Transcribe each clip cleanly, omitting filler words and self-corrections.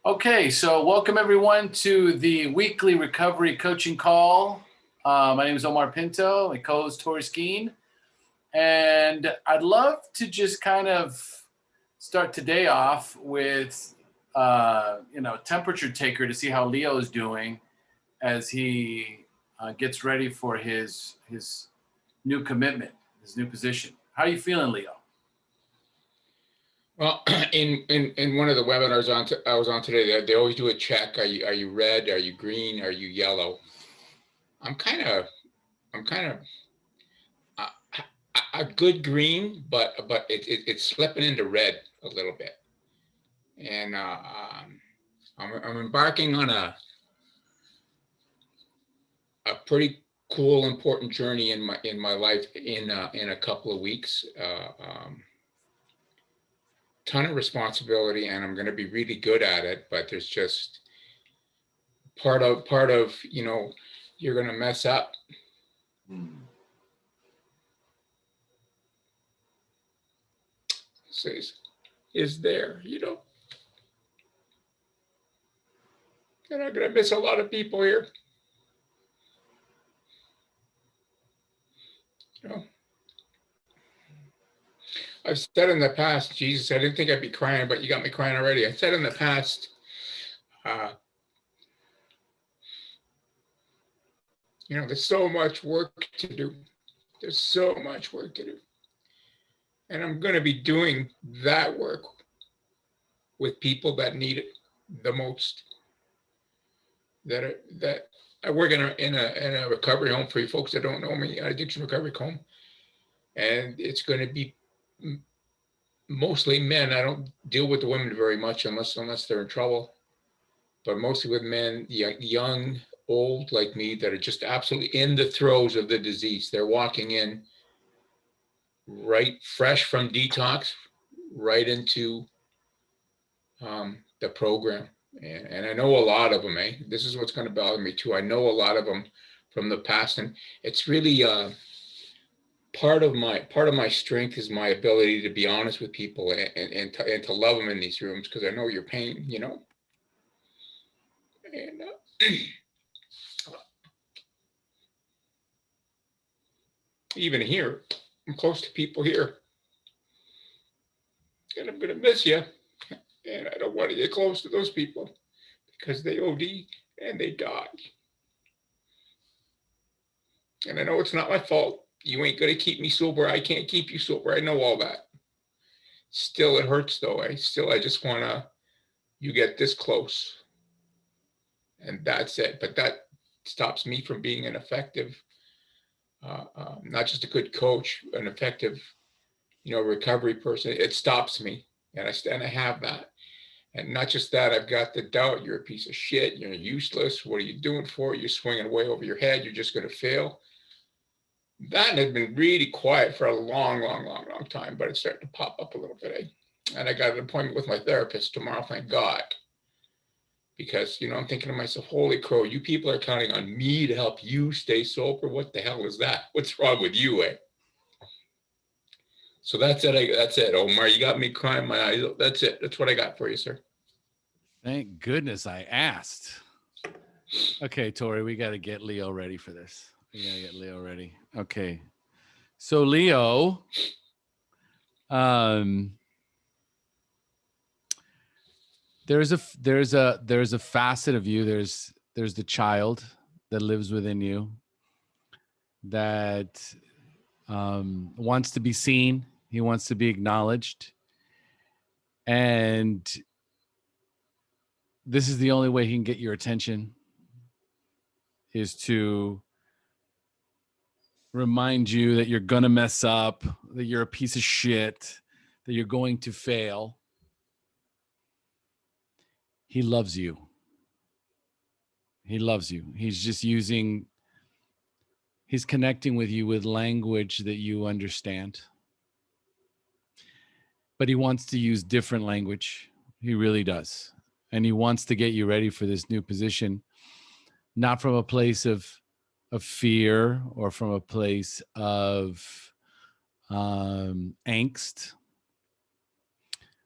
Okay, so welcome everyone to the weekly recovery coaching call. My name is Omar Pinto, my co-host Tori Skeen, and I'd love to just kind of start today off with, temperature taker to see how Leo is doing as he gets ready for his new commitment, his new position. How are you feeling, Leo? Well, in one of the webinars I was on today, they always do a check. Are you red? Are you green? Are you yellow? I'm kind of a good green, but it's slipping into red a little bit, and I'm embarking on a pretty cool, important journey in my life in a couple of weeks. Ton of responsibility, and I'm going to be really good at it, but there's just part of you're going to mess up. Says is there, and I'm going to miss a lot of people here. I've said in the past, Jesus, I didn't think I'd be crying, but you got me crying already. I said in the past, there's so much work to do. There's so much work to do. And I'm going to be doing that work with people that need it the most. That I work in a recovery home for you folks that don't know me, an addiction recovery home. And it's going to be mostly men. I don't deal with the women very much unless they're in trouble, but mostly with men, young, old like me, that are just absolutely in the throes of the disease. They're walking in right fresh from detox, right into the program. And I know a lot of them, This is what's going to bother me too. I know a lot of them from the past, and it's really part of my strength is my ability to be honest with people and to love them in these rooms, because I know your pain, And even here, I'm close to people here, and I'm going to miss you. And I don't want to get close to those people because they OD and they die. And I know it's not my fault. You ain't going to keep me sober. I can't keep you sober. I know all that. Still, it hurts though. I just want you get this close. And that's it. But that stops me from being an effective, not just a good coach, an effective, recovery person. It stops me. And I have that. And not just that, I've got the doubt. You're a piece of shit. You're useless. What are you doing for it? You're swinging way over your head. You're just going to fail. That had been really quiet for a long time, but it's starting to pop up a little bit. And I got an appointment with my therapist tomorrow, thank God. Because, I'm thinking to myself, holy crow, you people are counting on me to help you stay sober. What the hell is that? What's wrong with you, So that's it. That's it, Omar. You got me crying my eyes. That's it. That's what I got for you, sir. Thank goodness I asked. Okay, Tori, we got to get Leo ready for this. We got to get Leo ready. Okay. So Leo, there's a facet of you. There's the child that lives within you that wants to be seen. He wants to be acknowledged. And this is the only way he can get your attention, is to remind you that you're going to mess up, that you're a piece of shit, that you're going to fail. He loves you. He loves you. He's connecting with you with language that you understand. But he wants to use different language. He really does. And he wants to get you ready for this new position, not from a place of fear or from a place of angst,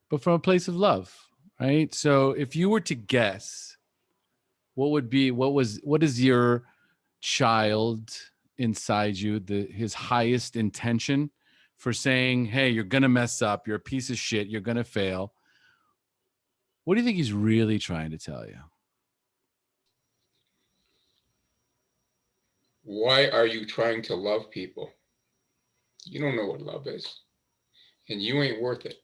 but from a place of love, right? So if you were to guess, what is your child inside you, his highest intention for saying, hey, you're going to mess up, you're a piece of shit, you're going to fail? What do you think he's really trying to tell you? Why are you trying to love people? You don't know what love is, and you ain't worth it.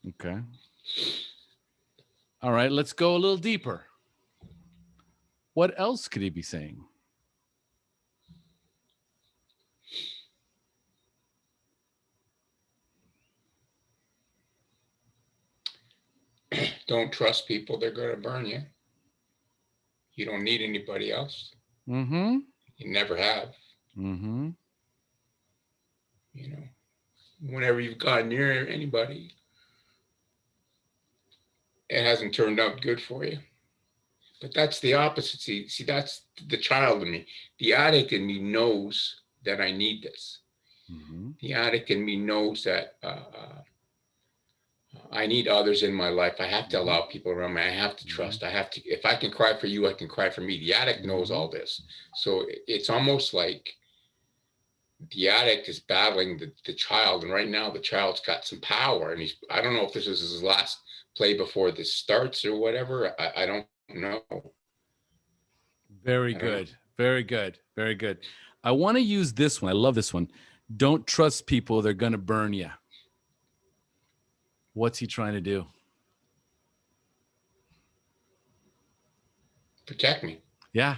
Okay. All right, let's go a little deeper. What else could he be saying? Don't trust people, they're going to burn you. You don't need anybody else. Mm-hmm. You never have. Mm-hmm. You know, whenever you've gotten near anybody, it hasn't turned out good for you. But that's the opposite. See, that's the child in me. The addict in me knows that I need this. Mm-hmm. The addict in me knows that I need others in my life. I have to allow people around me. I have to trust. I have to. If I can cry for you, I can cry for me. The addict knows all this. So it's almost like the addict is battling the child, and right now the child's got some power, and I don't know if this is his last play before this starts or whatever. I don't know. Very good. Very good. Very good. I want to use this one. I love this one. Don't trust people. They're going to burn you. What's he trying to do? Protect me. Yeah.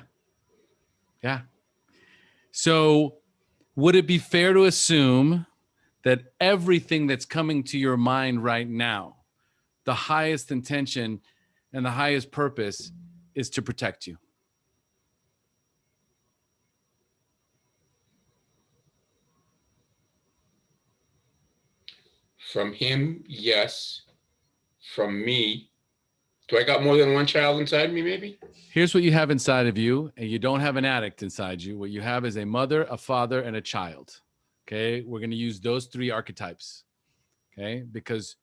Yeah. So would it be fair to assume that everything that's coming to your mind right now, the highest intention and the highest purpose is to protect you? From him, yes. From me, do I got more than one child inside me, maybe? Here's what you have inside of you, and you don't have an addict inside you. What you have is a mother, a father, and a child. Okay. We're going to use those three archetypes. Okay. Because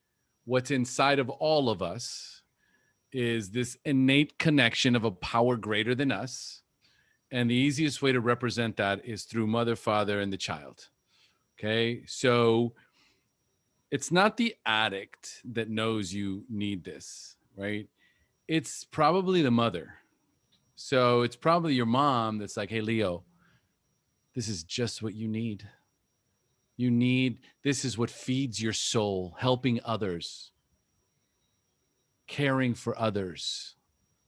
what's inside of all of us is this innate connection of a power greater than us. And the easiest way to represent that is through mother, father, and the child. Okay. So it's not the addict that knows you need this, right? It's probably the mother. So it's probably your mom that's like, hey, Leo, this is just what you need. This is what feeds your soul, helping others, caring for others.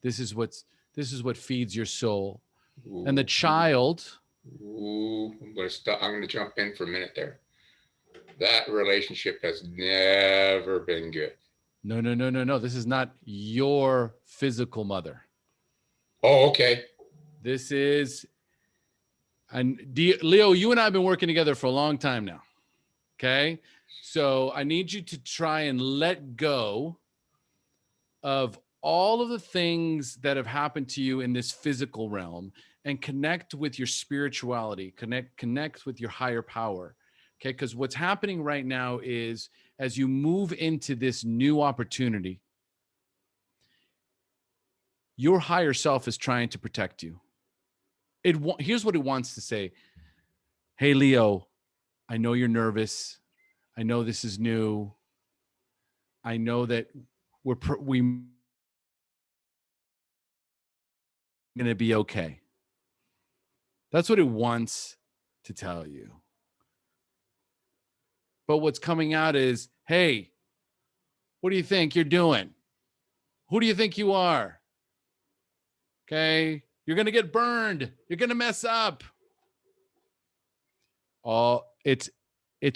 This is what feeds your soul. Ooh. And the child. Ooh, I'm going to jump in for a minute there. That relationship has never been good. No. This is not your physical mother. Oh, okay. This is, and Leo, you and I have been working together for a long time now. Okay. So I need you to try and let go of all of the things that have happened to you in this physical realm and connect with your spirituality, connect with your higher power. Okay. Because what's happening right now is as you move into this new opportunity, your higher self is trying to protect you. Here's what it wants to say. Hey, Leo, I know you're nervous. I know this is new. I know that we're going to be okay. That's what it wants to tell you. But what's coming out is, hey, what do you think you're doing? Who do you think you are? Okay. You're going to get burned. You're going to mess up. It's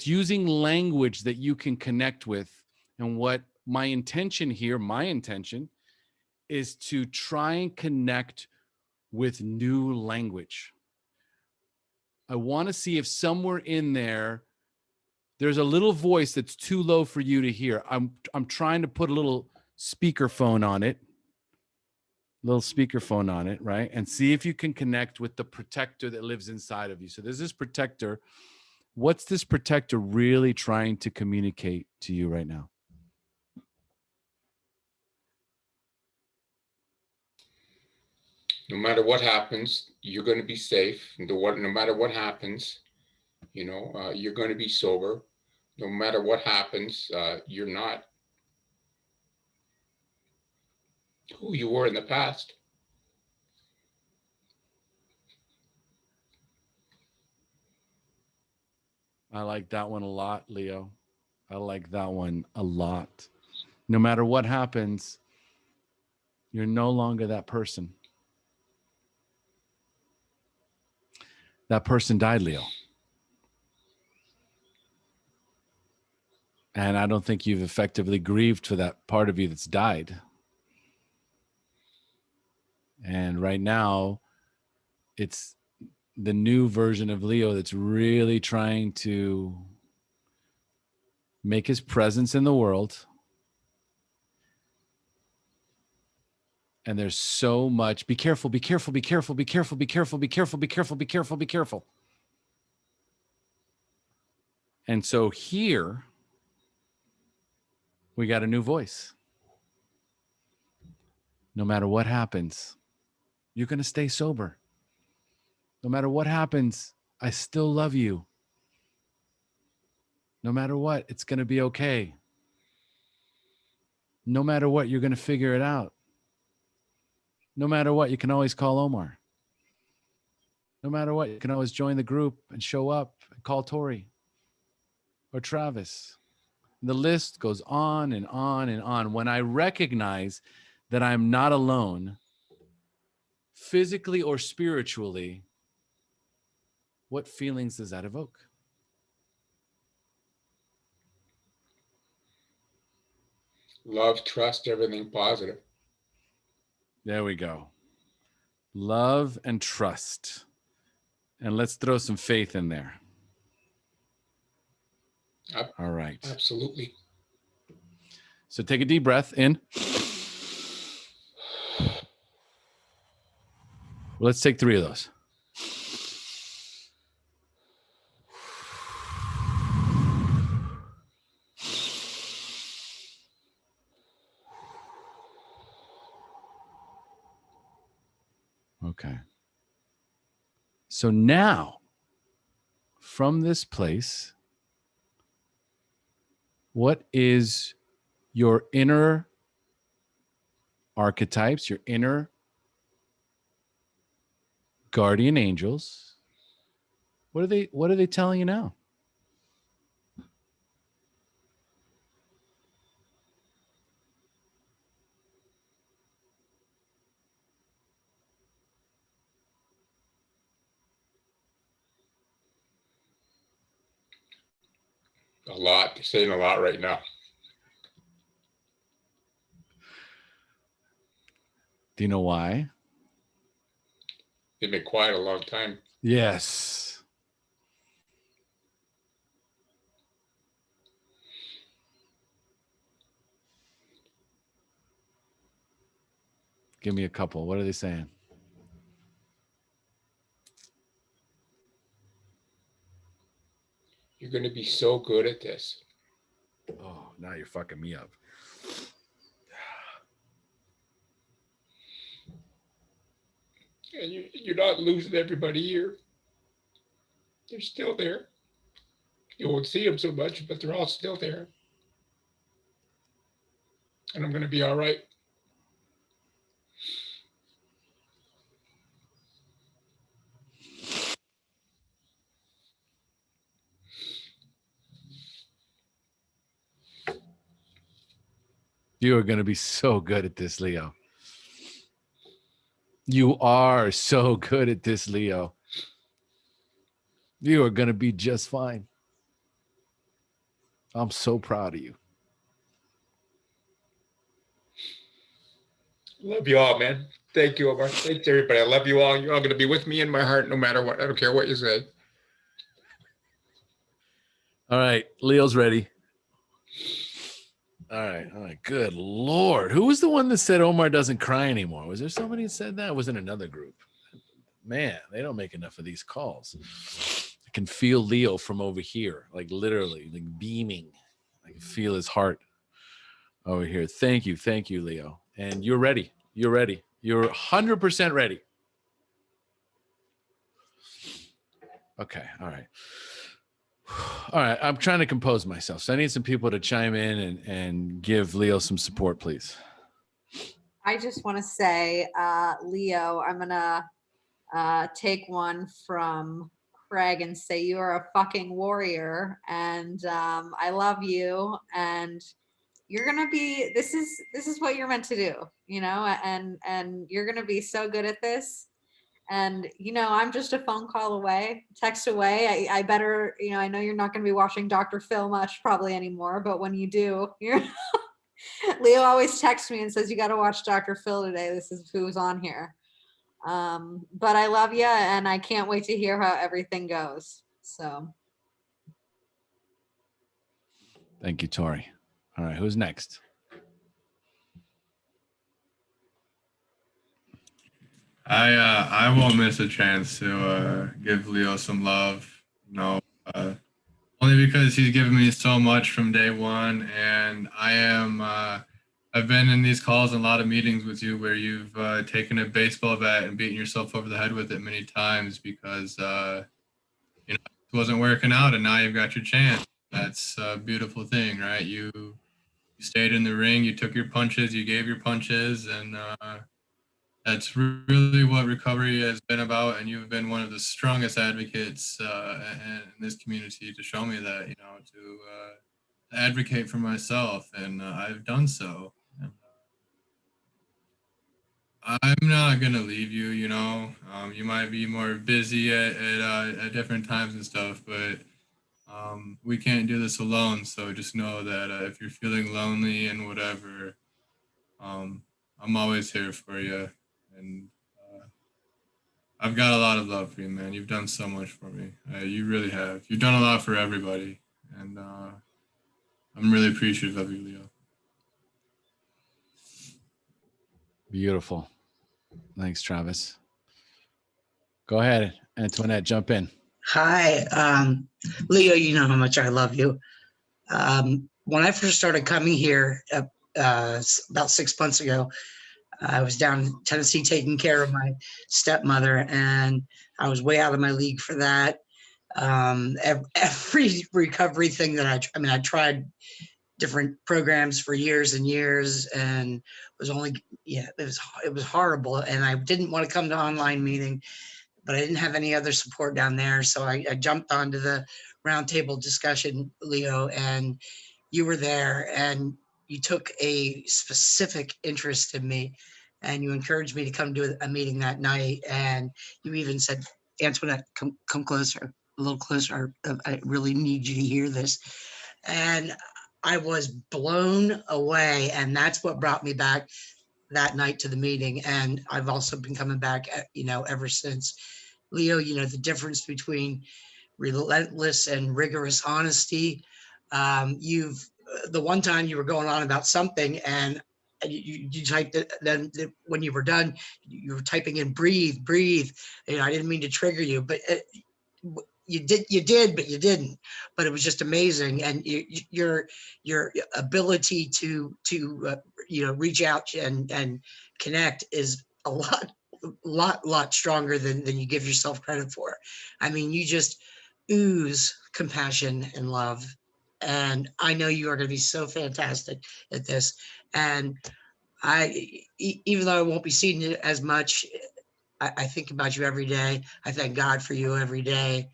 using language that you can connect with. And what my intention is to try and connect with new language. I want to see if somewhere in there's a little voice that's too low for you to hear. I'm trying to put a little speakerphone on it, right? And see if you can connect with the protector that lives inside of you. So there's this protector What's this protector really trying to communicate to you right now? No matter what happens, you're going to be safe. No matter what happens, you're going to be sober. No matter what happens, you're not who you were in the past. I like that one a lot, Leo. I like that one a lot. No matter what happens, you're no longer that person. That person died, Leo. And I don't think you've effectively grieved for that part of you that's died. And right now, it's the new version of Leo that's really trying to make his presence in the world. And there's so much. Be careful, be careful, be careful, be careful, be careful, be careful, be careful, be careful, be careful. And so here, we got a new voice. No matter what happens, you're going to stay sober. No matter what happens, I still love you. No matter what, it's going to be okay. No matter what, you're going to figure it out. No matter what, you can always call Omar. No matter what, you can always join the group and show up and call Tori or Travis. The list goes on and on and on. When I recognize that I'm not alone, physically or spiritually, what feelings does that evoke? Love, trust, everything positive. There we go. Love and trust. And let's throw some faith in there. All right. Absolutely. So take a deep breath in. Well, let's take 3 of those. Okay. So now, from this place, what is your inner archetypes, your inner guardian angels? What are they telling you now? A lot. You're saying a lot right now. Do you know why? They've been quiet a long time. Yes. Give me a couple. What are they saying? You're going to be so good at this. Oh, now you're fucking me up. And you're not losing everybody here. They're still there. You won't see them so much, but they're all still there. And I'm going to be all right. You are going to be so good at this, Leo. You are so good at this, Leo. You are going to be just fine. I'm so proud of you. Love you all, man. Thank you, Omar. Thanks, everybody. I love you all. You're all going to be with me in my heart no matter what. I don't care what you say. All right. Leo's ready. All right. Good Lord. Who was the one that said Omar doesn't cry anymore? Was there somebody that said that? It was in another group. Man, they don't make enough of these calls. can feel Leo from over here, like literally, like beaming. I can feel his heart over here. Thank you, Leo. And you're ready. You're ready. You're 100% ready. Okay. All right. All right. I'm trying to compose myself, so I need some people to chime in and give Leo some support, please. I just want to say, Leo, I'm gonna take one from Craig and say you are a fucking warrior, and I love you, and you're gonna be. This is what you're meant to do, you know, and you're gonna be so good at this. And you know, I'm just a phone call away, text away. I better, you know, I know you're not gonna be watching Dr. Phil much probably anymore, but when you do, you're. Leo always texts me and says, "You got to watch Dr. Phil today. This is who's on here." But I love you, and I can't wait to hear how everything goes. So, Thank you, Tori. All right, who's next? I won't miss a chance to give Leo some love. Only because he's given me so much from day one, and I've been in these calls and a lot of meetings with you where you've taken a baseball bat and beaten yourself over the head with it many times because it wasn't working out, and now you've got your chance. That's a beautiful thing, right? You stayed in the ring, you took your punches, you gave your punches, and that's really what recovery has been about. And you've been one of the strongest advocates in this community to show me that, to advocate for myself, and I've done so. I'm not gonna leave you. You might be more busy at different times and stuff, but we can't do this alone. So just know that if you're feeling lonely and whatever, I'm always here for you, and I've got a lot of love for you, man. You've done so much for me. You really have. You've done a lot for everybody, and I'm really appreciative of you, Leo. Beautiful. Thanks, Travis. Go ahead, Antoinette, jump in. Hi, Leo, you know how much I love you. When I first started coming here about 6 months ago, I was down in Tennessee taking care of my stepmother, and I was way out of my league for that. Every recovery thing that I tried different programs for years and years, and it was horrible. And I didn't want to come to online meeting, but I didn't have any other support down there. So I jumped onto the roundtable discussion, Leo, and you were there, and you took a specific interest in me, and you encouraged me to come to a meeting that night. And you even said, Antoinette, come closer, a little closer. I really need you to hear this. And I was blown away. And that's what brought me back that night to the meeting. And I've also been coming back, ever since. Leo, the difference between relentless and rigorous honesty. The one time you were going on about something, and you typed it, then when you were done, you were typing in breathe. I didn't mean to trigger you, but you did, but you didn't. But it was just amazing, and your ability to reach out and connect is a lot stronger than you give yourself credit for. I mean, you just ooze compassion and love, and I know you are going to be so fantastic at this. And even though I won't be seeing you as much, I think about you every day. I thank God for you every day.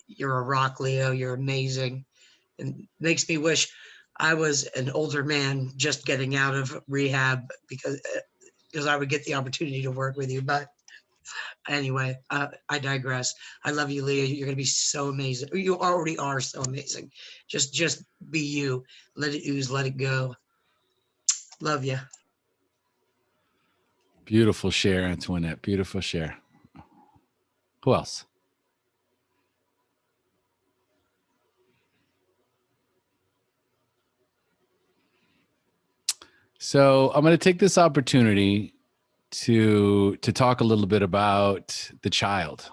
You're a rock, Leo. You're amazing, and makes me wish I was an older man just getting out of rehab, because I would get the opportunity to work with you. But anyway, I digress. I love you, Leah. You're going to be so amazing. You already are so amazing. Just be you. Let it ooze, let it go. Love you. Beautiful share, Antoinette. Beautiful share. Who else? So I'm going to take this opportunity to talk a little bit about the child,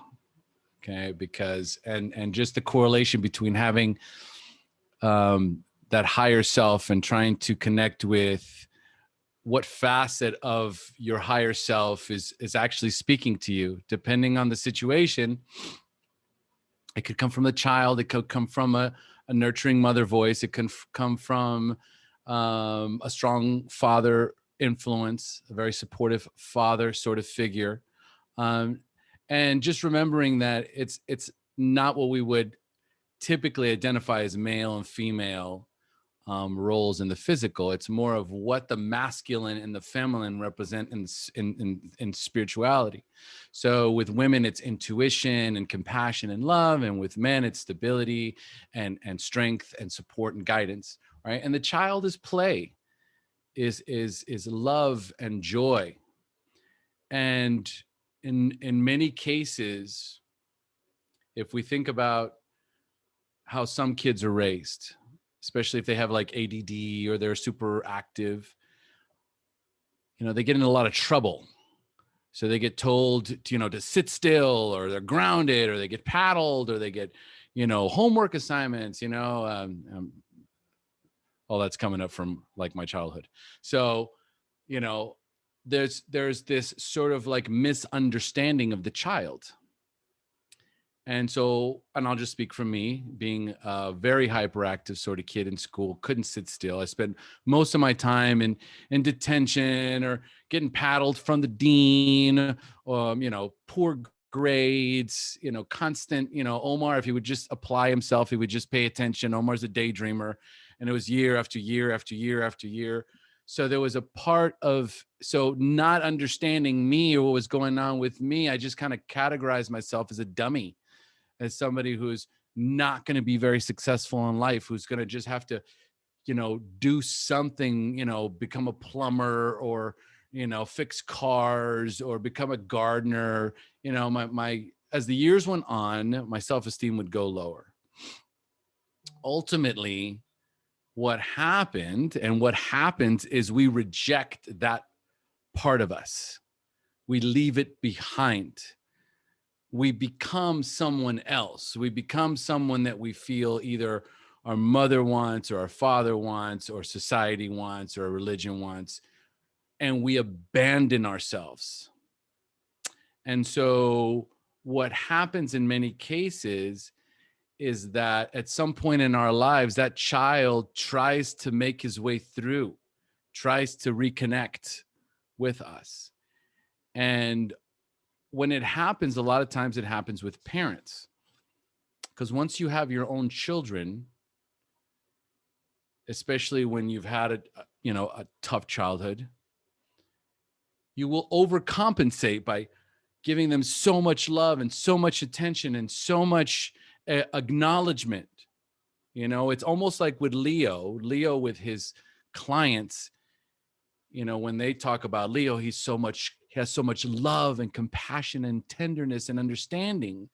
Okay. Because, and just the correlation between having that higher self and trying to connect with what facet of your higher self is actually speaking to you, depending on the situation. It could come from the child. It could come from a nurturing mother voice. It can come from a strong father influence, a very supportive father sort of figure. And just remembering that it's not what we would typically identify as male and female roles in the physical. It's more of what the masculine and the feminine represent in spirituality. So with women, it's intuition and compassion and love, and with men, it's stability and strength and support and guidance, right? And the child is play, is love and joy. And in many cases, if we think about how some kids are raised, especially if they have like ADD or they're super active, they get in a lot of trouble. So they get told, to sit still, or they're grounded, or they get paddled, or they get, homework assignments, all that's coming up from like my childhood. So, there's this sort of like misunderstanding of the child. And so, and I'll just speak from me, being a very hyperactive sort of kid in school, couldn't sit still. I spent most of my time in detention or getting paddled from the dean, poor grades, constant, Omar, if he would just apply himself, he would just pay attention. Omar's a daydreamer. And it was year after year after year after year. So there was a part of, not understanding me or what was going on with me, I just kind of categorized myself as a dummy, as somebody who's not going to be very successful in life, who's going to just have to, do something, become a plumber or, fix cars or become a gardener. My as the years went on, my self-esteem would go lower. Ultimately, what happened and what happens is we reject that part of us. We leave it behind. We become someone else. We become someone that we feel either our mother wants or our father wants or society wants or religion wants, and we abandon ourselves. And so what happens in many cases is that at some point in our lives, that child tries to make his way through, tries to reconnect with us. And when it happens, a lot of times it happens with parents. Because once you have your own children, especially when you've had a tough childhood, you will overcompensate by giving them so much love and so much attention and so much acknowledgement. It's almost like with Leo with his clients, when they talk about Leo, he has so much love and compassion and tenderness and understanding.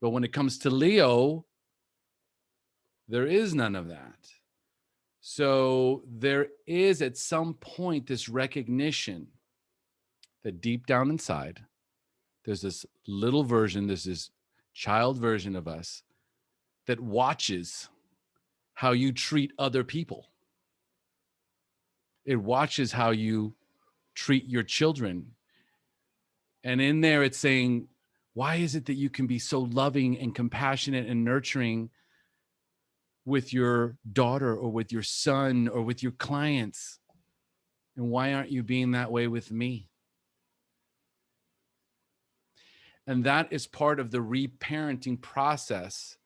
But when it comes to Leo, there is none of that. So there is at some point this recognition that deep down inside, there's this little version, there's this child version of us that watches how you treat other people. It watches how you treat your children. And in there, it's saying, why is it that you can be so loving and compassionate and nurturing with your daughter or with your son or with your clients? And why aren't you being that way with me? And that is part of the reparenting process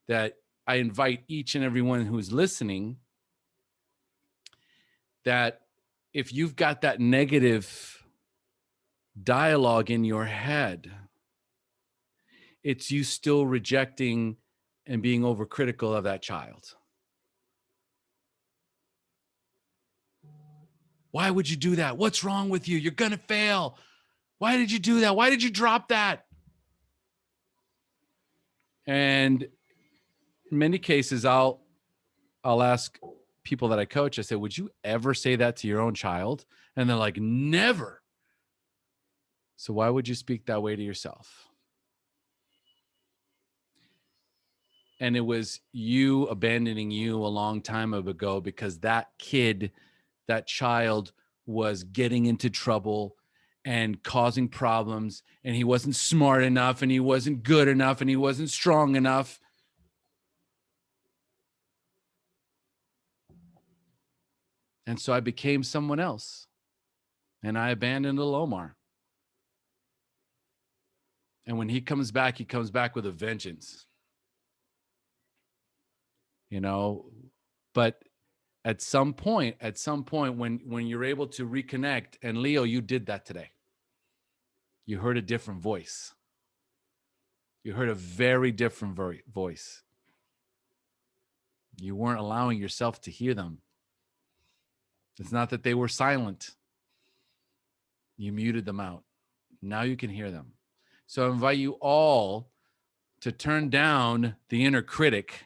that I invite each and everyone who's listening, that if you've got that negative dialogue in your head, it's you still rejecting and being overcritical of that child. Why would you do that? What's wrong with you? You're going to fail. Why did you do that? Why did you drop that? And in many cases, I'll ask people that I coach, I say, would you ever say that to your own child? And they're like, never. So why would you speak that way to yourself? And it was you abandoning you a long time ago because that kid, that child was getting into trouble and causing problems, and he wasn't smart enough, and he wasn't good enough, and he wasn't strong enough. And so I became someone else, and I abandoned little Omar. And when he comes back with a vengeance, you know. But at some point, when you're able to reconnect, and Leo, you did that today. You heard a different voice. You heard a very different voice. You weren't allowing yourself to hear them. It's not that they were silent. You muted them out. Now you can hear them. So I invite you all to turn down the inner critic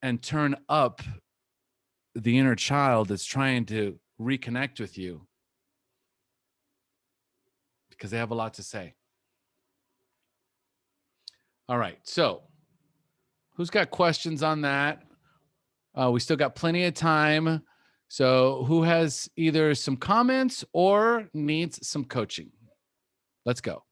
and turn up the inner child that's trying to reconnect with you, because they have a lot to say. All right. So who's got questions on that? We still got plenty of time. So who has either some comments or needs some coaching? Let's go.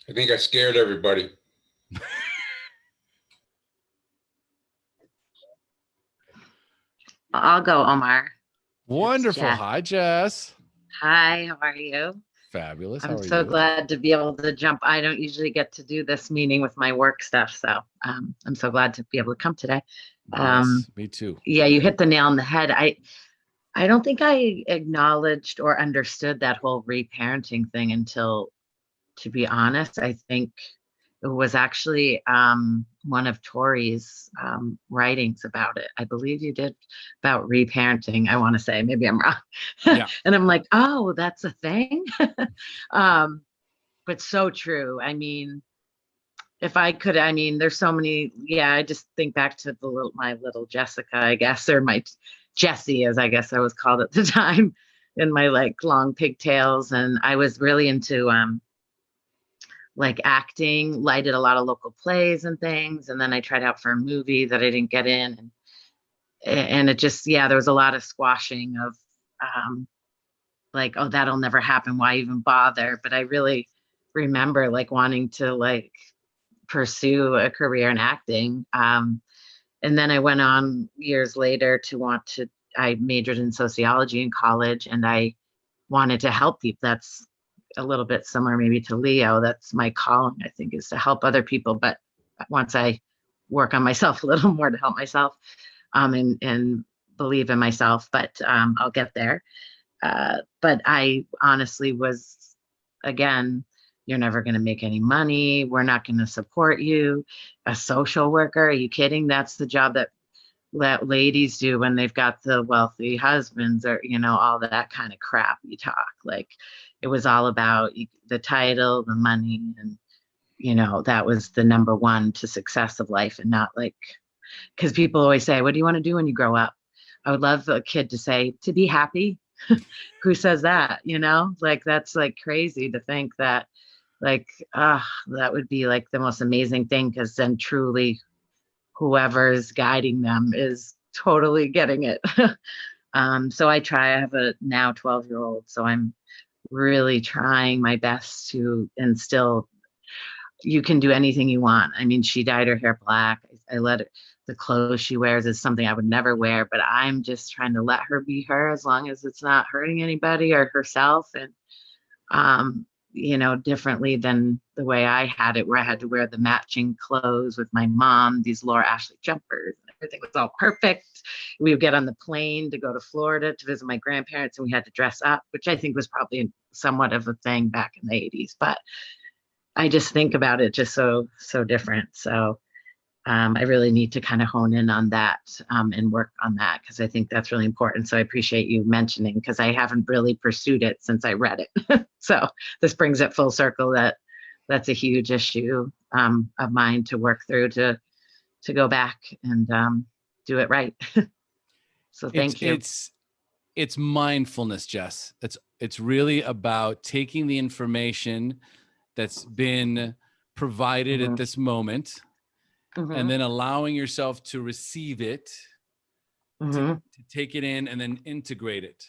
I think I scared everybody. I'll go, Omar. Wonderful. Jess. Hi, Jess. Hi, how are you? Fabulous. How I'm are so you? glad to be able to jump. I don't usually get to do this meeting with my work stuff, so I'm so glad to be able to come today. Yes, me too. Yeah, you hit the nail on the head. I don't think I acknowledged or understood that whole reparenting thing until, to be honest, I think it was actually one of Tori's writings about it. I believe you did about reparenting. I want to say, maybe I'm wrong. Yeah. And I'm like, oh, that's a thing. But so true. I mean, if I could, I mean, there's so many. Yeah, I just think back to my little Jessica, I guess, or my Jessie, as I guess I was called at the time, in my like long pigtails, and I was really into like acting. I did a lot of local plays and things, and then I tried out for a movie that I didn't get in, and it just, yeah, there was a lot of squashing of like, oh, that'll never happen, why even bother? But I really remember like wanting to like pursue a career in acting, and then I went on years later I majored in sociology in college, and I wanted to help people. That's a little bit similar maybe to Leo. That's my calling, I think, is to help other people. But once I work on myself a little more to help myself, and believe in myself, but I'll get there. But I honestly was, again, you're never going to make any money. We're not going to support you. A social worker, are you kidding? That's the job that ladies do when they've got the wealthy husbands, or, you know, all that kind of crap you talk. Like, it was all about the title, the money, and, you know, that was the number one to success of life. And not like, because people always say, what do you want to do when you grow up? I would love a kid to say, to be happy. Who says that? You know, like, that's like crazy to think that, like, that would be like the most amazing thing, because then truly whoever's guiding them is totally getting it. So I have a now 12-year-old, so I'm really trying my best to instill, you can do anything you want. I mean, she dyed her hair black. I let her, the clothes she wears is something I would never wear, but I'm just trying to let her be her, as long as it's not hurting anybody or herself. And you know, differently than the way I had it, where I had to wear the matching clothes with my mom, these Laura Ashley jumpers, and everything was all perfect. We would get on the plane to go to Florida to visit my grandparents, and we had to dress up, which I think was probably somewhat of a thing back in the 80s. But I just think about it just so different. So I really need to kind of hone in on that and work on that, because I think that's really important. So I appreciate you mentioning, because I haven't really pursued it since I read it. So this brings it full circle that that's a huge issue of mine to work through, to go back and do it right. So thank you. It's mindfulness, Jess. It's really about taking the information that's been provided at this moment, and then allowing yourself to receive it, to take it in and then integrate it.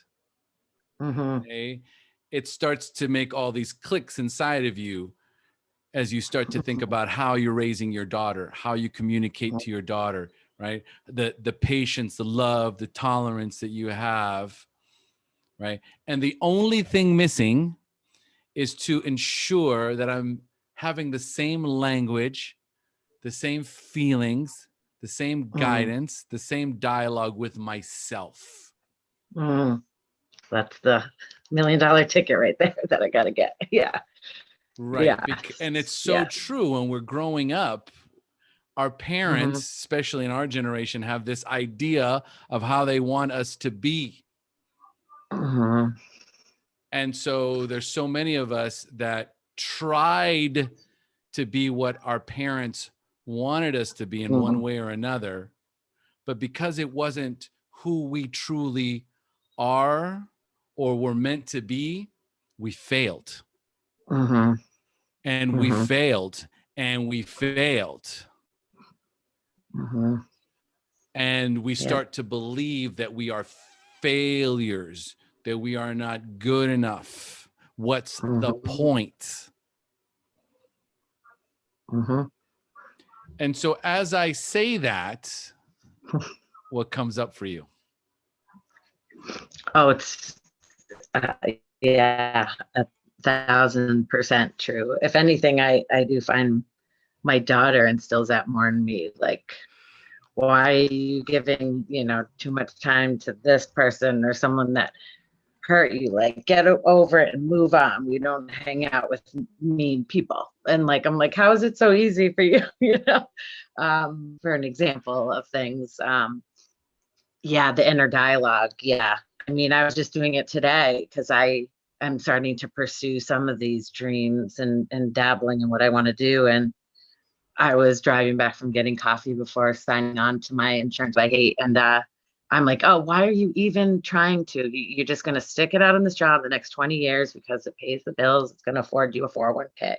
Okay? It starts to make all these clicks inside of you as you start to think about how you're raising your daughter, how you communicate to your daughter, right? The patience, the love, the tolerance that you have, right? And the only thing missing is to ensure that I'm having the same language, the same feelings, the same guidance, the same dialogue with myself. That's the $1 million ticket right there that I got to get. Yeah. Right. Yeah. And it's so true. When we're growing up, our parents, especially in our generation, have this idea of how they want us to be. And so there's so many of us that tried to be what our parents wanted us to be in one way or another. But because it wasn't who we truly are or were meant to be, we failed. And we failed, and we failed. And we start to believe that we are failures, that we are not good enough. What's the point? And so as I say that, what comes up for you? Oh, it's yeah, 1,000% true. If anything, I do find my daughter instills that more in me. Like, why are you giving, too much time to this person or someone that hurt you? Like, get over it and move on. We don't hang out with mean people. And like, I'm like, how is it so easy for you? For an example of things. The inner dialogue. Yeah. I mean, I was just doing it today because I'm starting to pursue some of these dreams and dabbling in what I want to do. And I was driving back from getting coffee before signing on to my insurance I hate. And I'm like, oh, why are you even trying to? You're just going to stick it out on this job the next 20 years because it pays the bills. It's going to afford you a 401k.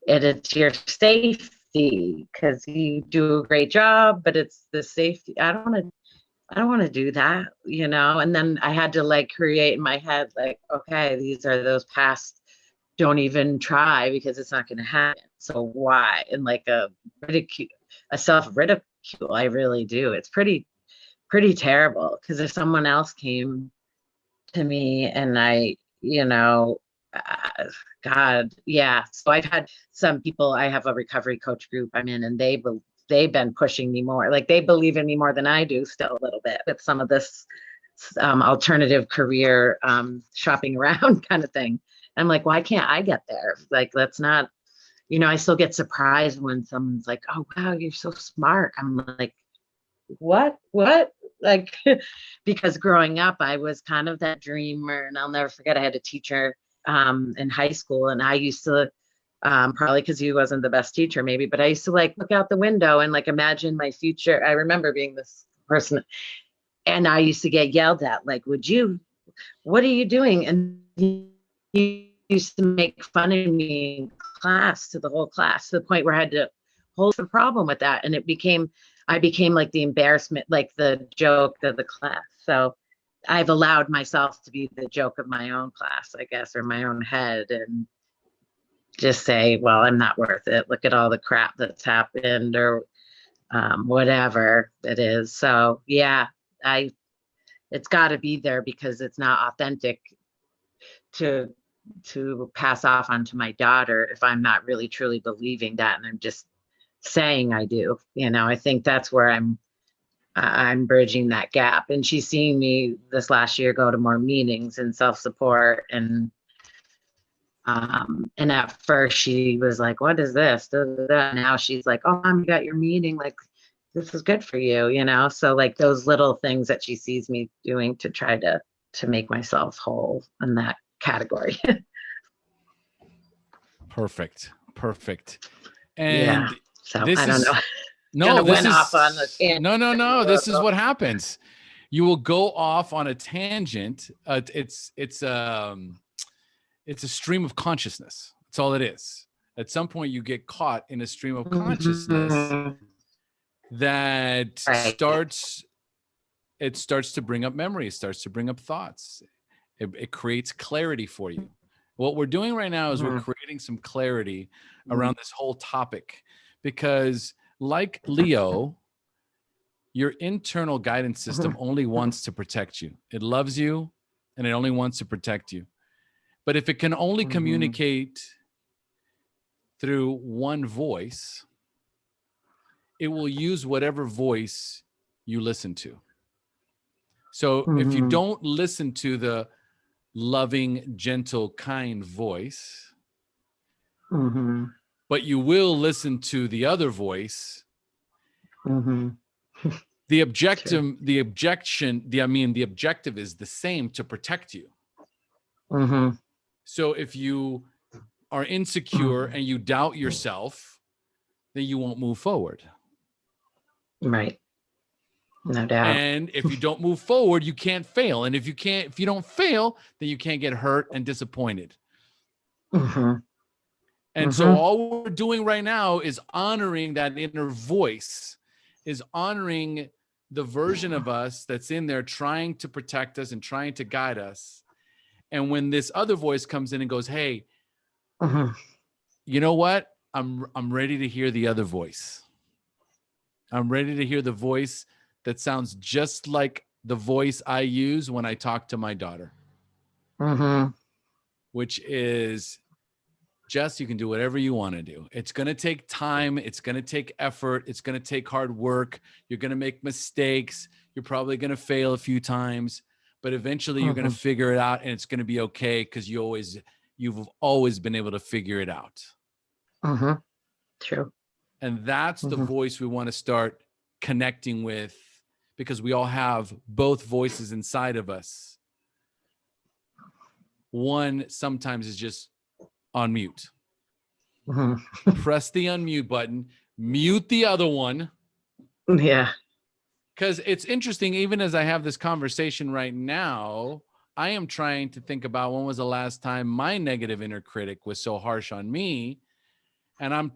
It's your safety because you do a great job, but it's the safety. I don't want to do that, And then I had to like create in my head, like, okay, these are those past, don't even try because it's not going to happen. So why? And like a self-ridicule, I really do. It's pretty terrible, because if someone else came to me and God, yeah. So I've had some people, I have a recovery coach group I'm in, and they've been pushing me more. Like, they believe in me more than I do still a little bit with some of this alternative career shopping around kind of thing. I'm like, why can't I get there? Like, let's not, I still get surprised when someone's like, oh, wow, you're so smart. I'm like, what? Like, because growing up, I was kind of that dreamer, and I'll never forget, I had a teacher in high school, and I used to, probably because he wasn't the best teacher maybe, but I used to like look out the window and like imagine my future. I remember being this person, and I used to get yelled at, like, what are you doing? And he used to make fun of me in class, to the whole class, to the point where I had to hold the problem with that. And I became like the embarrassment, like the joke of the class. So I've allowed myself to be the joke of my own class, I guess, or my own head, and just say, well, I'm not worth it. Look at all the crap that's happened, or whatever it is. So yeah, it's got to be there, because it's not authentic to pass off onto my daughter if I'm not really truly believing that, and I'm just saying I do. I think that's where I'm bridging that gap. And she's seeing me this last year go to more meetings and self-support, and at first she was like, what is this? Da, da, da. Now she's like, oh, Mom, you got your meeting. Like, this is good for you, you know? So like those little things that she sees me doing to try to make myself whole in that category. Perfect. Yeah. And So this I don't is know. no, Kinda this went off on the is tangent no. a This is little. what happens. You will go off on a tangent. It's a stream of consciousness. That's all it is. At some point, you get caught in a stream of consciousness Mhm. that Right. starts to bring up memories, starts to bring up thoughts. It creates clarity for you. What we're doing right now is we're Mhm. creating some clarity around this whole topic, because like Leo, your internal guidance system only wants to protect you. It loves you and it only wants to protect you. But if it can only Mhm. communicate through one voice, it will use whatever voice you listen to. So if you Mhm. don't listen to the loving, gentle, kind voice, Mhm. but you will listen to the other voice, Mhm. the objective is the same, to protect you. Mhm. So if you are insecure and you doubt yourself, then you won't move forward. Right. No doubt. And if you don't move forward, you can't fail. And if you don't fail, then you can't get hurt and disappointed. Mhm. And so all we're doing right now is honoring that inner voice, is honoring the version of us that's in there trying to protect us and trying to guide us. And when this other voice comes in and goes, hey, Mhm. you know what? I'm ready to hear the other voice. I'm ready to hear the voice that sounds just like the voice I use when I talk to my daughter, Mhm. which is, Jess, you can do whatever you want to do. It's going to take time. It's going to take effort. It's going to take hard work. You're going to make mistakes. You're probably going to fail a few times, but eventually you're going to figure it out, and it's going to be okay, because you've always been able to figure it out. Mhm. True. And that's the voice we want to start connecting with, because we all have both voices inside of us. One sometimes is just on mute. Mhm. Press the unmute button, mute the other one. Yeah. Because it's interesting, even as I have this conversation right now, I am trying to think about when was the last time my negative inner critic was so harsh on me. And I'm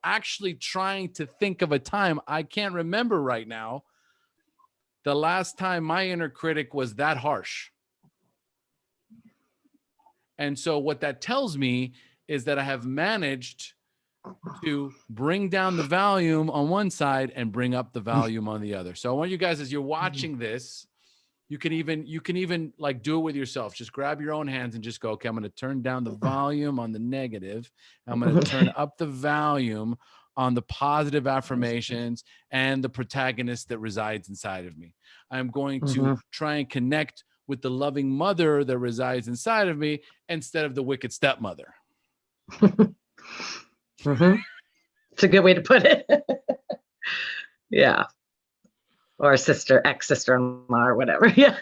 actually trying to think of a time, I can't remember right now, the last time my inner critic was that harsh. And so what that tells me is that I have managed to bring down the volume on one side and bring up the volume on the other. So I want you guys, as you're watching this, you can even like do it with yourself. Just grab your own hands and just go, okay, I'm going to turn down the volume on the negative. I'm going to turn up the volume on the positive affirmations and the protagonist that resides inside of me. I'm going to try and connect with the loving mother that resides inside of me instead of the wicked stepmother. It's a good way to put it. Yeah. Or ex-sister-in-law or whatever. Yeah.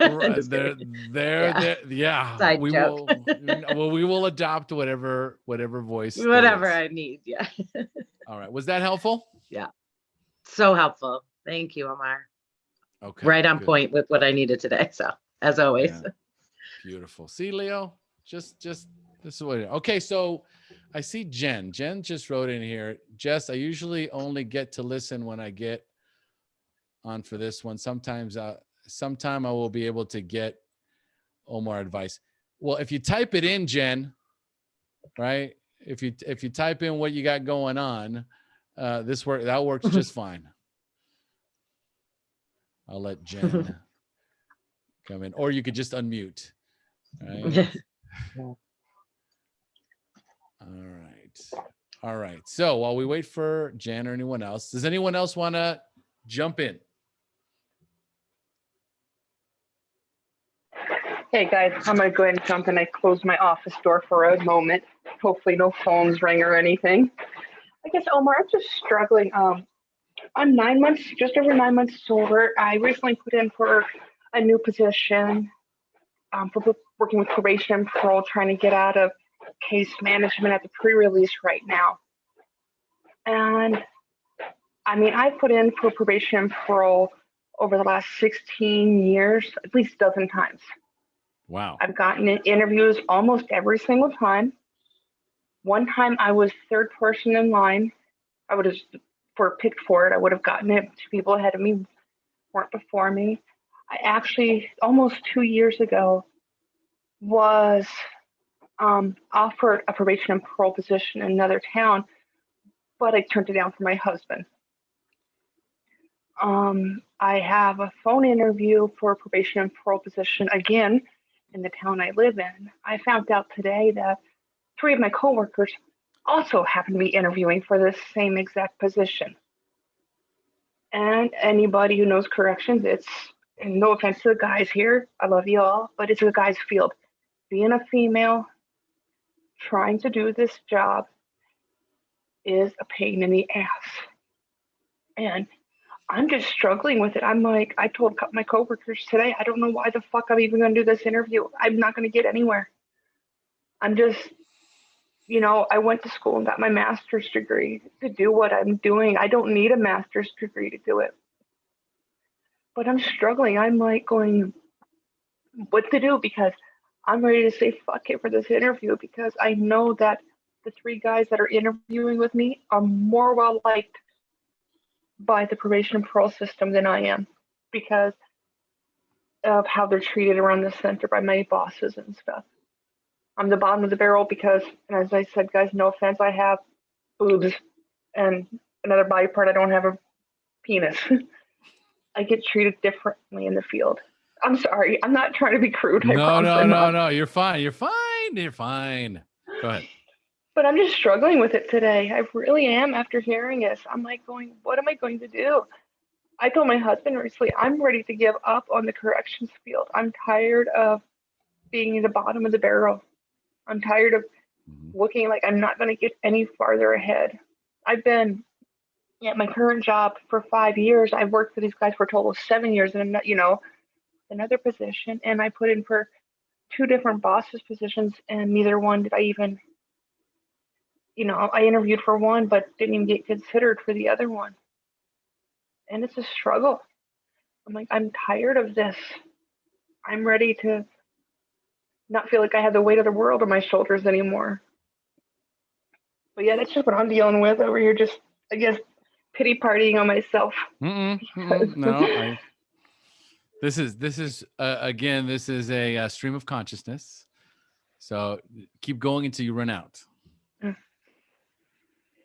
Yeah. Side We joke. we will adopt whatever voice. Whatever I need. Yeah. All right. Was that helpful? Yeah. So helpful. Thank you, Omar. Okay. Right on good. point with what I needed today. So as always. Yeah. Beautiful. See, Leo, just this is what okay. So I see Jen just wrote in here, Jess, I usually only get to listen when I get on for this one. Sometime I will be able to get Omar advice. Well, if you type it in, Jen, right? If you type in what you got going on, that works just fine. I'll let Jen come in, or you could just unmute. Right. All right. So while we wait for Jen or anyone else, does anyone else want to jump in? Hey guys, I'm gonna go ahead and jump in. I closed my office door for a moment. Hopefully no phones ring or anything. I guess, Omar, I'm just struggling. I'm 9 months, just over 9 months sober. I recently put in for a new position for working with probation and parole, trying to get out of case management at the pre-release right now. And I mean, I put in for probation and parole over the last 16 years, at least a dozen times. Wow. I've gotten in interviews almost every single time. One time I was third person in line. I would have picked for it. I would have gotten it. Two people ahead of me weren't before me. I actually, almost 2 years ago, was offered a probation and parole position in another town, but I turned it down for my husband. I have a phone interview for a probation and parole position again in the town I live in. I found out today that 3 of my coworkers also happen to be interviewing for this same exact position. And anybody who knows corrections, it's, and no offense to the guys here, I love you all, but it's a guy's field. Being a female, trying to do this job is a pain in the ass. And I'm just struggling with it. I'm like, I told my coworkers today, I don't know why the fuck I'm even going to do this interview. I'm not going to get anywhere. I'm just, I went to school and got my master's degree to do what I'm doing. I don't need a master's degree to do it. But I'm struggling. I'm like going, what to do? Because I'm ready to say fuck it for this interview, because I know that the 3 guys that are interviewing with me are more well liked by the probation and parole system than I am, because of how they're treated around the center by my bosses and stuff. I'm the bottom of the barrel because, and as I said, guys, no offense, I have boobs and another body part. I don't have a penis. I get treated differently in the field. I'm sorry. I'm not trying to be crude. No. You're fine. You're fine. Go ahead. But I'm just struggling with it today. I really am after hearing this. I'm like going, what am I going to do? I told my husband recently, I'm ready to give up on the corrections field. I'm tired of being in the bottom of the barrel. I'm tired of looking like I'm not going to get any farther ahead. I've been at my current job for 5 years. I've worked for these guys for a total of 7 years in another position. And I put in for 2 different bosses positions, and neither one did I even, I interviewed for one, but didn't even get considered for the other one. And it's a struggle. I'm like, I'm tired of this. I'm ready to not feel like I have the weight of the world on my shoulders anymore. But yeah, that's just what I'm dealing with over here. Just, I guess, pity partying on myself. No, this is again, this is a stream of consciousness. So keep going until you run out.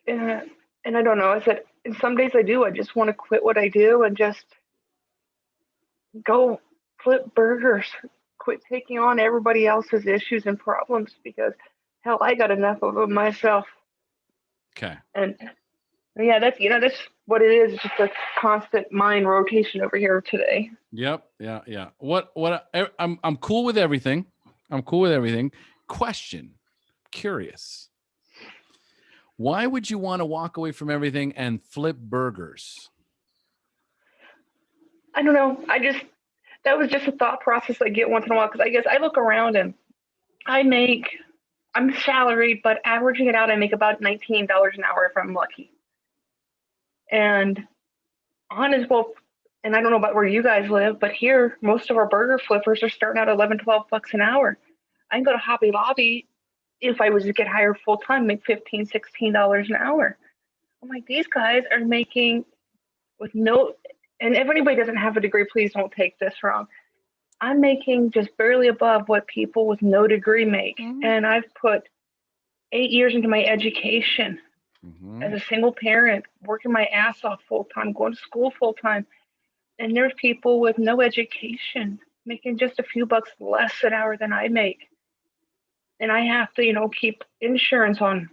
And I don't know. I said, and some days I do. I just want to quit what I do and just go flip burgers. Quit taking on everybody else's issues and problems, because hell, I got enough of them myself. Okay. And yeah, that's what it is. It's just a constant mind rotation over here today. Yep. Yeah. I'm cool with everything. Question. Curious. Why would you want to walk away from everything and flip burgers? I don't know. That was just a thought process I get once in a while, because I guess I look around and I'm salaried, but averaging it out, I make about $19 an hour if I'm lucky. And and I don't know about where you guys live, but here, most of our burger flippers are starting out $11, $12 an hour. I can go to Hobby Lobby, if I was to get hired full time, make $15, $16 an hour. I'm like, these guys are making with no, and if anybody doesn't have a degree, please don't take this wrong. I'm making just barely above what people with no degree make. And I've put 8 years into my education as a single parent, working my ass off full time, going to school full time. And there's people with no education making just a few bucks less an hour than I make. And I have to, keep insurance on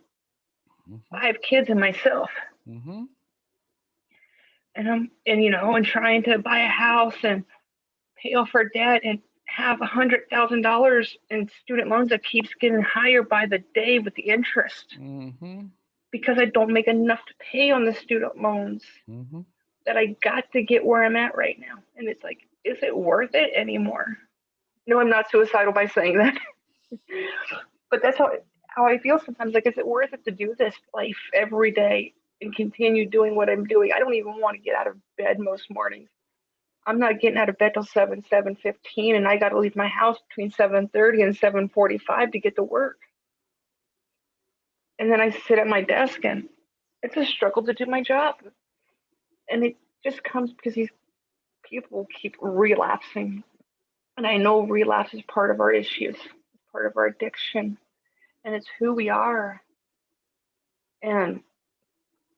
5 kids and myself. And and trying to buy a house and pay off our debt and have $100,000 in student loans that keeps getting higher by the day with the interest. Because I don't make enough to pay on the student loans. that I got to get where I'm at right now. And it's like, is it worth it anymore? No, I'm not suicidal by saying that. But that's how I feel sometimes. Like, is it worth it to do this life every day and continue doing what I'm doing? I don't even want to get out of bed most mornings. I'm not getting out of bed till 7:15, and I got to leave my house between 7:30 and 7:45 to get to work. And then I sit at my desk, and it's a struggle to do my job. And it just comes because these people keep relapsing. And I know relapse is part of our issues, it's part of our addiction, and it's who we are. And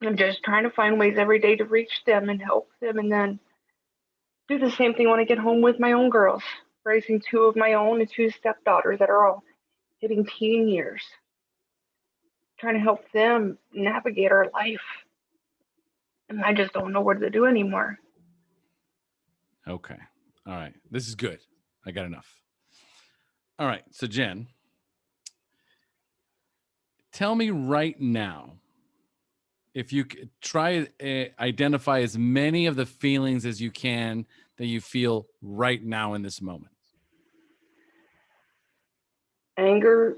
I'm just trying to find ways every day to reach them and help them, and then do the same thing when I get home with my own girls, raising two of my own and two stepdaughters that are all hitting teen years, trying to help them navigate our life. And I just don't know what to do anymore. Okay. All right. This is good. I got enough. All right. So Jen, tell me right now, if you could try to identify as many of the feelings as you can that you feel right now in this moment. Anger,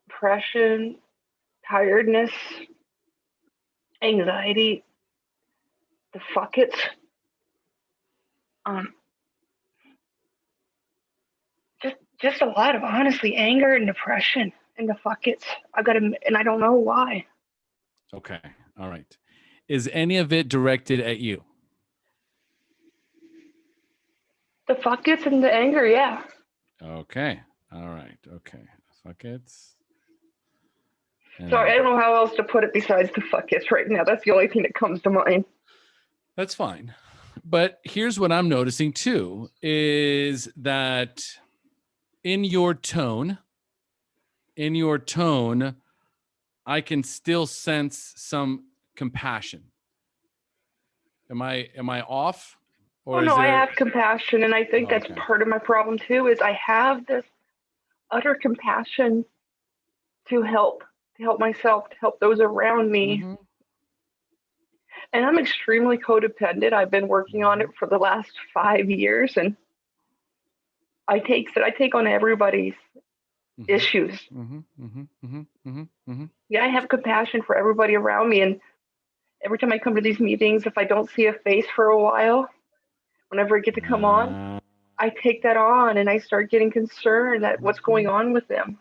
depression, tiredness, anxiety, the fuck it's. Just a lot of, honestly, anger and depression and the fuck it's. And I don't know why. Okay. All right. Is any of it directed at you? The fuck it's and the anger, yeah. Okay. All right. Okay. Fuck it. Sorry, I don't know how else to put it besides the fuck it's right now. That's the only thing that comes to mind. That's fine. But here's what I'm noticing too, is that in your tone, I can still sense some compassion. Am I off? Or no, I have compassion, and I think that's part of my problem too, is I have this utter compassion to help myself, to help those around me. Mm-hmm. And I'm extremely codependent. I've been working on it for the last 5 years, and I take on everybody's issues. Yeah, I have compassion for everybody around me, and every time I come to these meetings, if I don't see a face for a while, whenever I get to come on, I take that on and I start getting concerned at what's going on with them.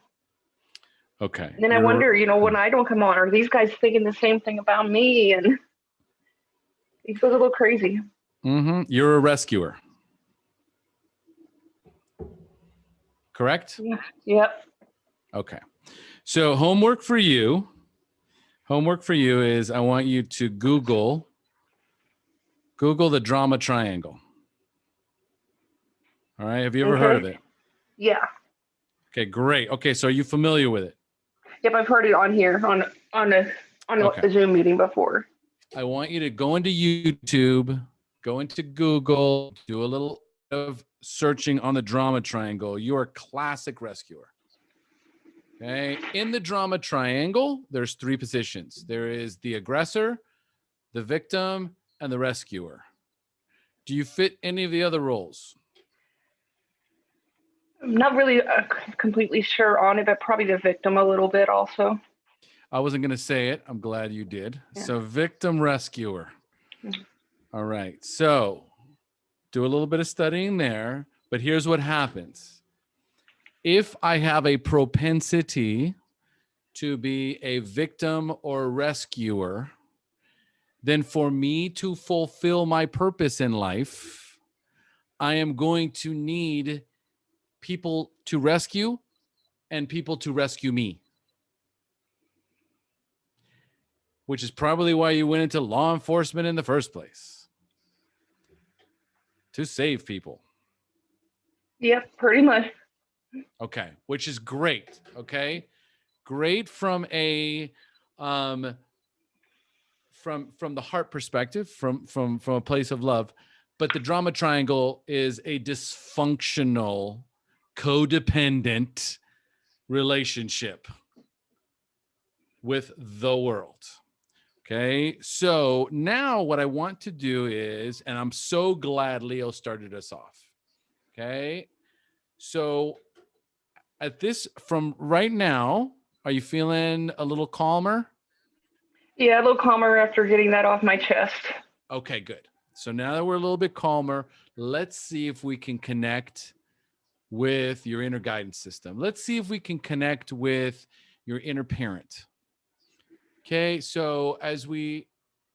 Okay. And then I wonder, when I don't come on, are these guys thinking the same thing about me? And it goes a little crazy. Mm-hmm. You're a rescuer. Correct? Yeah. Yep. Okay. So homework for you is I want you to Google the drama triangle. All right. Have you ever heard of it? Yeah. Okay, great. Okay, so are you familiar with it? Yep, I've heard it on here on the Zoom meeting before. I want you to go into YouTube, go into Google, do a little of searching on the drama triangle. You're a classic rescuer. Okay. In the drama triangle, there's 3 positions. There is the aggressor, the victim, and the rescuer. Do you fit any of the other roles? I'm not really completely sure on it, but probably the victim a little bit also. I wasn't going to say it. I'm glad you did. Yeah. So victim rescuer. Mm-hmm. All right. So do a little bit of studying there, but here's what happens. If I have a propensity to be a victim or rescuer, then for me to fulfill my purpose in life, I am going to need people to rescue and people to rescue me. Which is probably why you went into law enforcement in the first place. To save people. Yep, pretty much. Okay, which is great. Okay. Great from a from the heart perspective, from a place of love. But the drama triangle is a dysfunctional, codependent relationship with the world. Okay, so now what I want to do is, and I'm so glad Leo started us off. Okay, so from right now, are you feeling a little calmer? Yeah, a little calmer after getting that off my chest. Okay, good. So now that we're a little bit calmer, let's see if we can connect with your inner guidance system. Let's see if we can connect with your inner parent. Okay, so I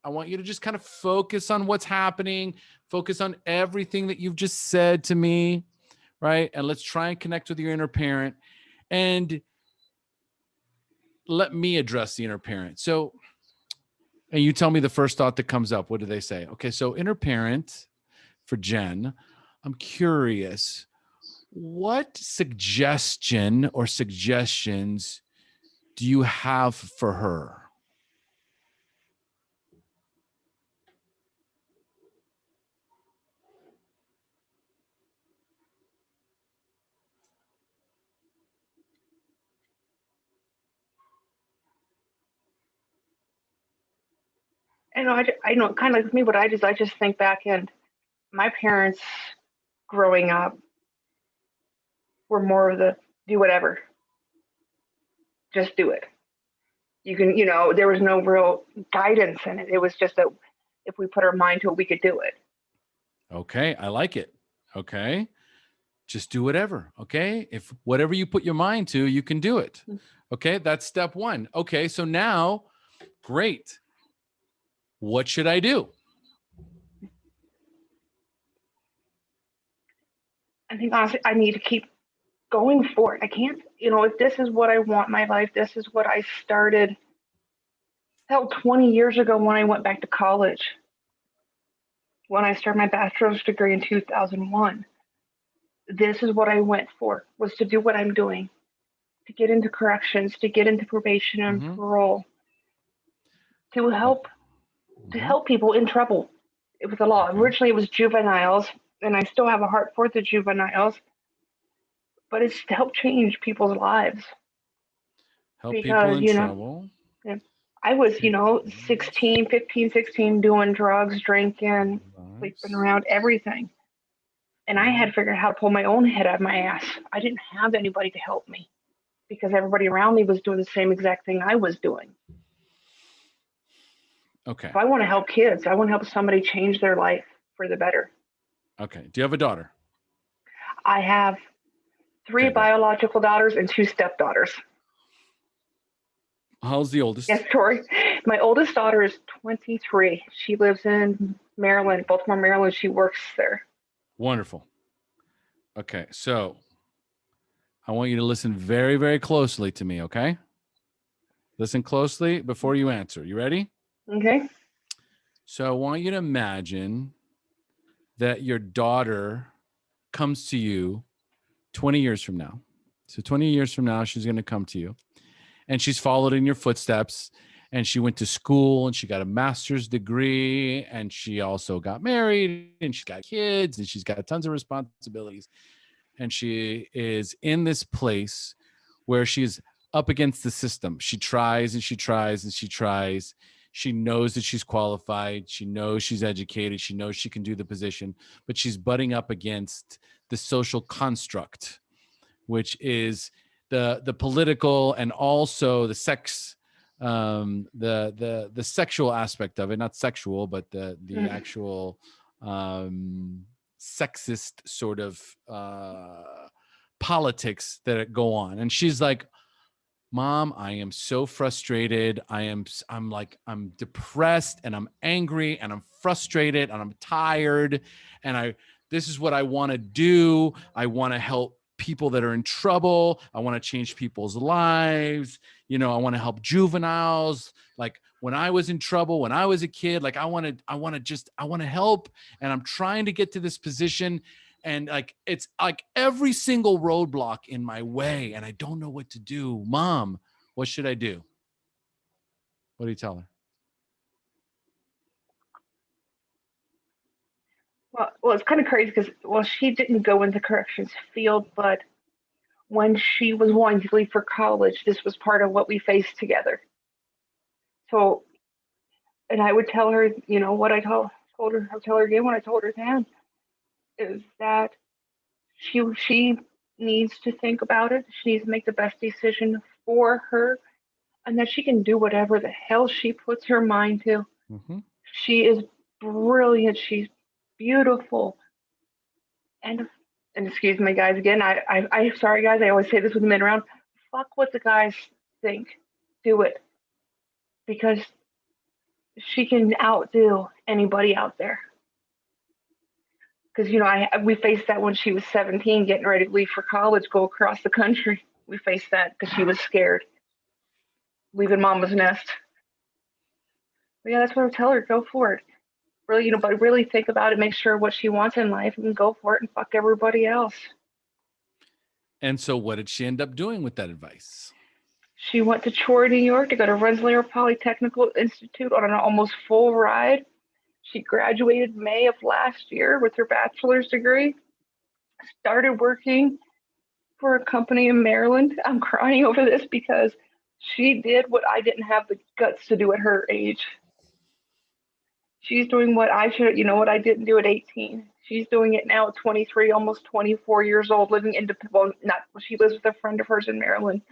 want you to just kind of focus on what's happening, focus on everything that you've just said to me, right? And let's try and connect with your inner parent and let me address the inner parent. So, and you tell me the first thought that comes up. What do they say? Okay, so inner parent for Jen, I'm curious, what suggestion or suggestions do you have for her? And I know kind of like me, but I just think back, and my parents growing up were more of the do whatever, just do it. You can, there was no real guidance in it. It was just that if we put our mind to it, we could do it. Okay, I like it. Okay. Just do whatever. Okay. If whatever you put your mind to, you can do it. Okay. That's step one. Okay. So now, great. What should I do? I think honestly, I need to keep going for it. I can't, if this is what I want in my life, this is what I started. Hell, 20 years ago when I went back to college, when I started my bachelor's degree in 2001, this is what I went for, was to do what I'm doing, to get into corrections, to get into probation and parole, to help people in trouble with the law. Originally, it was juveniles, and I still have a heart for the juveniles, but it's to help change people's lives. Help people in trouble. I was, 16, 15, 16, doing drugs, drinking, sleeping around, everything. And I had to figure out how to pull my own head out of my ass. I didn't have anybody to help me because everybody around me was doing the same exact thing I was doing. Okay. So I want to help kids. I want to help somebody change their life for the better. Okay. Do you have a daughter? I have 3 biological daughters and 2 stepdaughters. How's the oldest? Yes, Tori. My oldest daughter is 23. She lives in Maryland, Baltimore, Maryland. She works there. Wonderful. Okay. So I want you to listen very, very closely to me. Okay. Listen closely before you answer. You ready? Okay. So I want you to imagine that your daughter comes to you 20 years from now. So 20 years from now, she's going to come to you and she's followed in your footsteps and she went to school and she got a master's degree and she also got married and she's got kids and she's got tons of responsibilities. And she is in this place where she's up against the system. She tries and she tries and she tries. She knows that she's qualified. She knows she's educated. She knows she can do the position, but she's butting up against the social construct, which is the political and also the sex, the sexual aspect of it, not sexual, but the actual sexist sort of politics that go on. And she's like, Mom, I am so frustrated. I'm depressed and I'm angry and I'm frustrated and I'm tired. And this is what I want to do. I want to help people that are in trouble. I want to change people's lives. I want to help juveniles. Like when I was in trouble, when I was a kid, like I want to help. And I'm trying to get to this position. And it's like every single roadblock in my way and I don't know what to do. Mom, what should I do? What do you tell her? Well, it's kind of crazy because, she didn't go into corrections field, but when she was wanting to leave for college, this was part of what we faced together. So And I would tell her, you know, what I told her, I'll tell her again what I told her then, is that she needs to think about it. She needs to make the best decision for her, and that she can do whatever the hell she puts her mind to. Mm-hmm. She is brilliant. She's beautiful. And excuse me, guys. Again, I sorry, guys. I always say this with the men around. Fuck what the guys think. Do it, because she can outdo anybody out there. Because, you know, we faced that when she was 17, getting ready to leave for college, go across the country. We faced that because she was scared, leaving mama's nest. But yeah, that's what I would tell her. Go for it. Really, you know, but really think about it. Make sure what she wants in life, and go for it and fuck everybody else. And so what did she end up doing with that advice? She went to Troy, New York to go to Rensselaer Polytechnical Institute on an almost full ride. She graduated May of last year with her bachelor's degree. Started working for a company in Maryland. I'm crying over this because she did what I didn't have the guts to do at her age. She's doing what I should, you know, what I didn't do at 18. She's doing it now at 23, almost 24 years old, living independent. Well, not, she lives with a friend of hers in Maryland.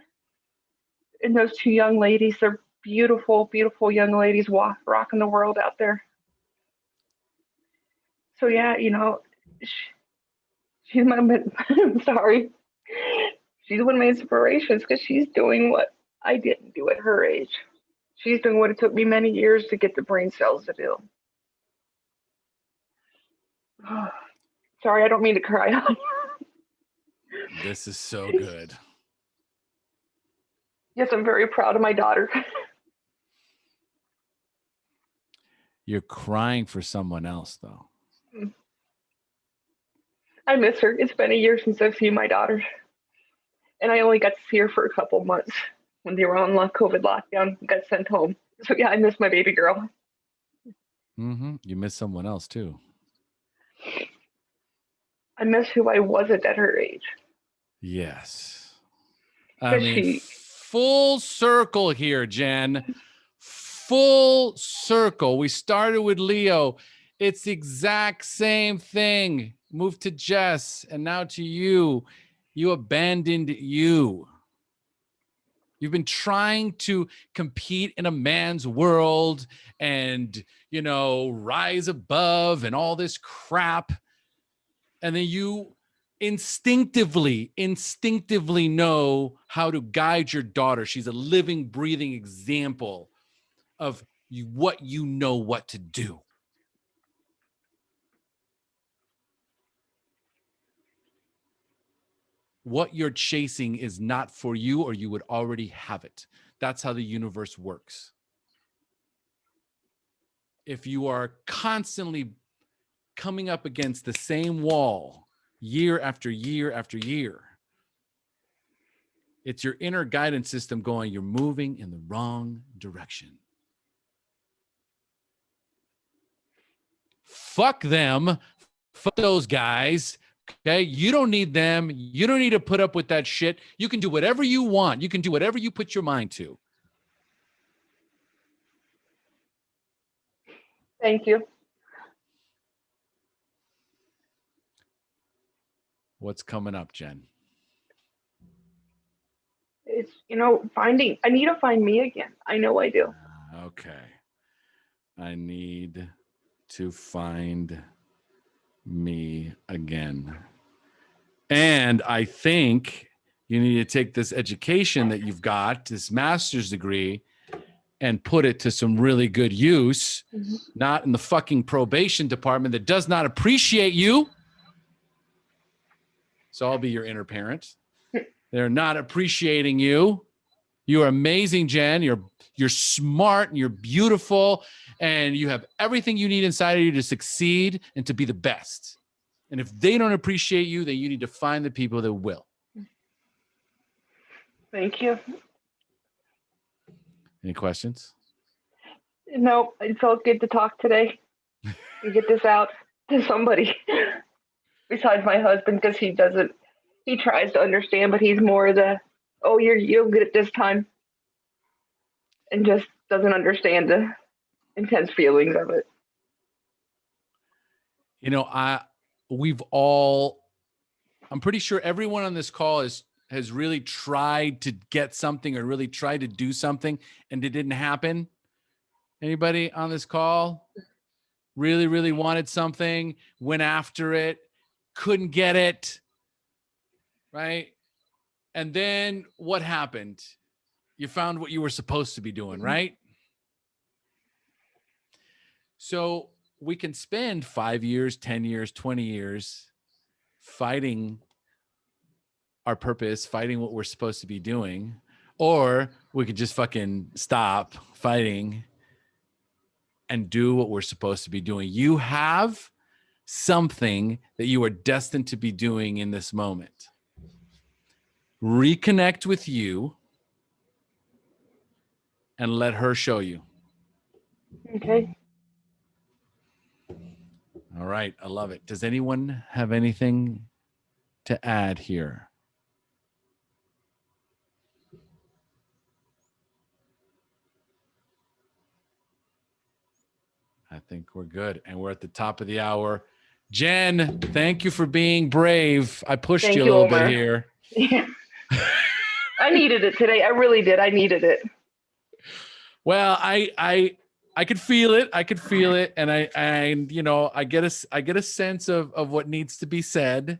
And those two young ladies, they're beautiful, beautiful young ladies rocking the world out there. So yeah, you know, she's my, I'm sorry. She's one of my inspirations because she's doing what I didn't do at her age. She's doing what it took me many years to get the brain cells to do. Sorry, I don't mean to cry. This is so good. Yes, I'm very proud of my daughter. You're crying for someone else, though. I miss her. It's been a year since I've seen my daughter. And I only got to see her for a couple months when they were on COVID lockdown and got sent home. So yeah, I miss my baby girl. Mm-hmm. You miss someone else, too. I miss who I wasn't at her age. Yes. I mean, She, full circle here, Jen. Full circle. We started with Leo. It's the exact same thing. Moved to Jess and now to you. You abandoned you. You've been trying to compete in a man's world and, you know, rise above and all this crap. And then you instinctively know how to guide your daughter. She's a living, breathing example of what you know what to do. What you're chasing is not for you, or you would already have it. That's how the universe works. If you are constantly coming up against the same wall year after year after year, it's your inner guidance system going, you're moving in the wrong direction. Fuck them. Fuck those guys. Okay. You don't need them. You don't need to put up with that shit. You can do whatever you want. You can do whatever you put your mind to. thank you. What's coming up, Jen? It's, you know, I need to find me again. I know I do. Okay. I need to find me again. And I think you need to take this education that you've got, this master's degree, and put it to some really good use, not in the fucking probation department that does not appreciate you. So I'll be your inner parent. They're not appreciating you. You are amazing, Jen. You're smart and you're beautiful and you have everything you need inside of you to succeed and to be the best. And if they don't appreciate you, then you need to find the people that will. Thank you. Any questions? No, it felt good to talk today and get this out to somebody besides my husband, because he tries to understand, but he's more the, you'll get it this time, and just doesn't understand intense feelings of it. You know, I'm pretty sure everyone on this call has really tried to get something or really tried to do something and it didn't happen. Anybody on this call really, really wanted something, went after it, couldn't get it, right? And then what happened? You found what you were supposed to be doing, right? So we can spend 5 years, 10 years, 20 years fighting our purpose, fighting what we're supposed to be doing, or we could just fucking stop fighting and do what we're supposed to be doing. You have something that you are destined to be doing in this moment. Reconnect with you and let her show you. Okay. All right. I love it. Does anyone have anything to add here? I think we're good. And we're at the top of the hour. Jen, thank you for being brave. I pushed Thank you a you, little Omar. bit here. Yeah. I needed it today. I really did. I needed it. Well, I could feel it. I could feel it. And I you know, I get a sense of what needs to be said.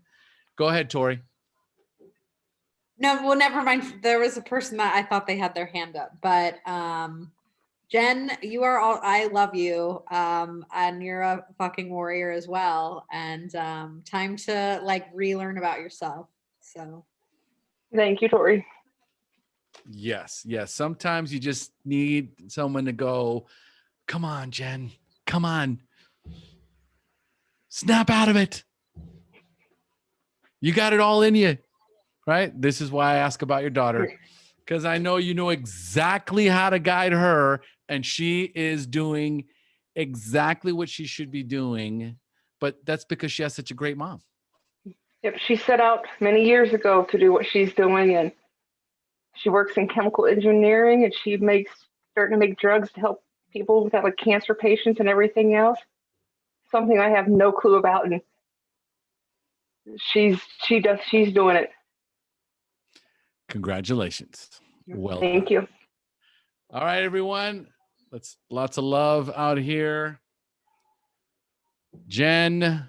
Go ahead, Tori. No, well, never mind. There was a person that I thought they had their hand up, but Jen, you are all, I love you. And you're a fucking warrior as well. And time to like relearn about yourself. So Thank you, Tori. Yes. Sometimes you just need someone to go, come on, Jen. Come on. Snap out of it. You got it all in you. Right? This is why I ask about your daughter. Because I know you know exactly how to guide her, and she is doing exactly what she should be doing. But that's because she has such a great mom. Yep, she set out many years ago to do what she's doing, and she works in chemical engineering, and she starting to make drugs to help people with like cancer patients and everything else. Something I have no clue about, and she's doing it. Congratulations. Well Thank done. you. All right, everyone. Lots of love out here. Jen,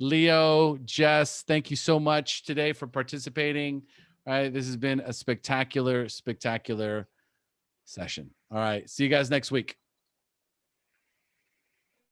Leo, Jess, thank you so much today for participating. All right, this has been a spectacular session. All right, see you guys next week.